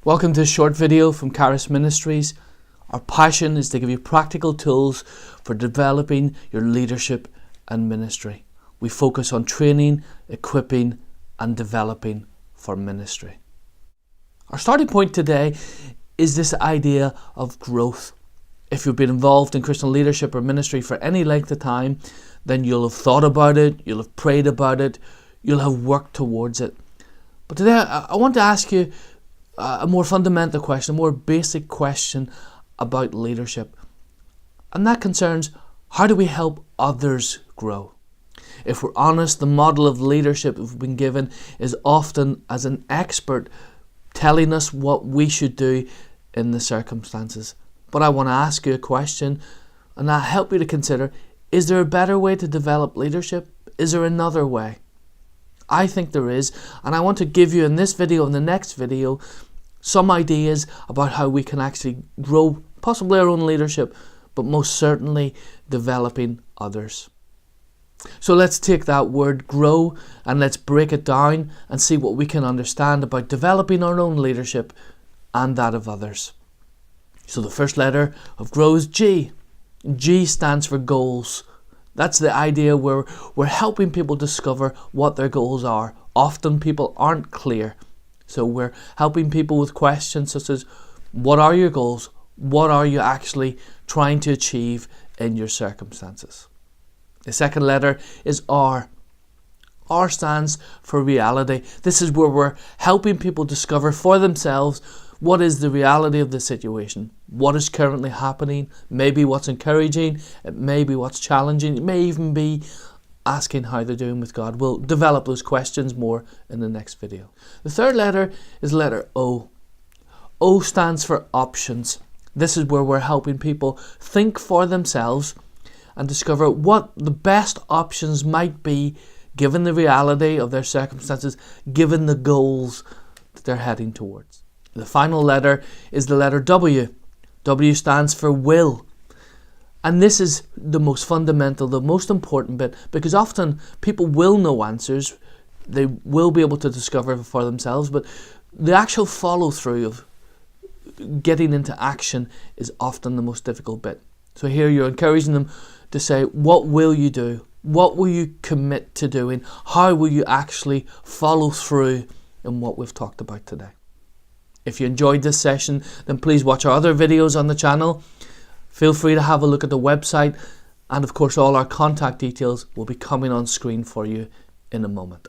Welcome to a short video from Charis Ministries. Our passion is to give you practical tools for developing your leadership and ministry. We focus on training, equipping and developing for ministry. Our starting point today is this idea of growth. If you've been involved in Christian leadership or ministry for any length of time, then you'll have thought about it, you'll have prayed about it, you'll have worked towards it. But today I want to ask you a more fundamental question, a more basic question about leadership. And that concerns, how do we help others grow? If we're honest, the model of leadership we've been given is often as an expert telling us what we should do in the circumstances. But I want to ask you a question, and I'll help you to consider, is there a better way to develop leadership? Is there another way? I think there is, and I want to give you in this video and the next video some ideas about how we can actually grow possibly our own leadership, but most certainly developing others. So let's take that word grow and let's break it down and see what we can understand about developing our own leadership and that of others. So the first letter of grow is G. G stands for goals. That's the idea where we're helping people discover what their goals are. Often people aren't clear. So we're helping people with questions such as, what are your goals? What are you actually trying to achieve in your circumstances? The second letter is R. R stands for reality. This is where we're helping people discover for themselves what is the reality of the situation, what is currently happening, maybe what's encouraging, it may be what's challenging, it may even be asking how they're doing with God. We'll develop those questions more in the next video. The third letter is letter O. O stands for options. This is where we're helping people think for themselves and discover what the best options might be given the reality of their circumstances, given the goals that they're heading towards. The final letter is the letter W. W stands for will. And this is the most fundamental, the most important bit, because often people will know answers, they will be able to discover for themselves, but the actual follow through of getting into action is often the most difficult bit. So here you're encouraging them to say, what will you do? What will you commit to doing? How will you actually follow through in what we've talked about today? If you enjoyed this session, then please watch our other videos on the channel. Feel free to have a look at the website, and of course all our contact details will be coming on screen for you in a moment.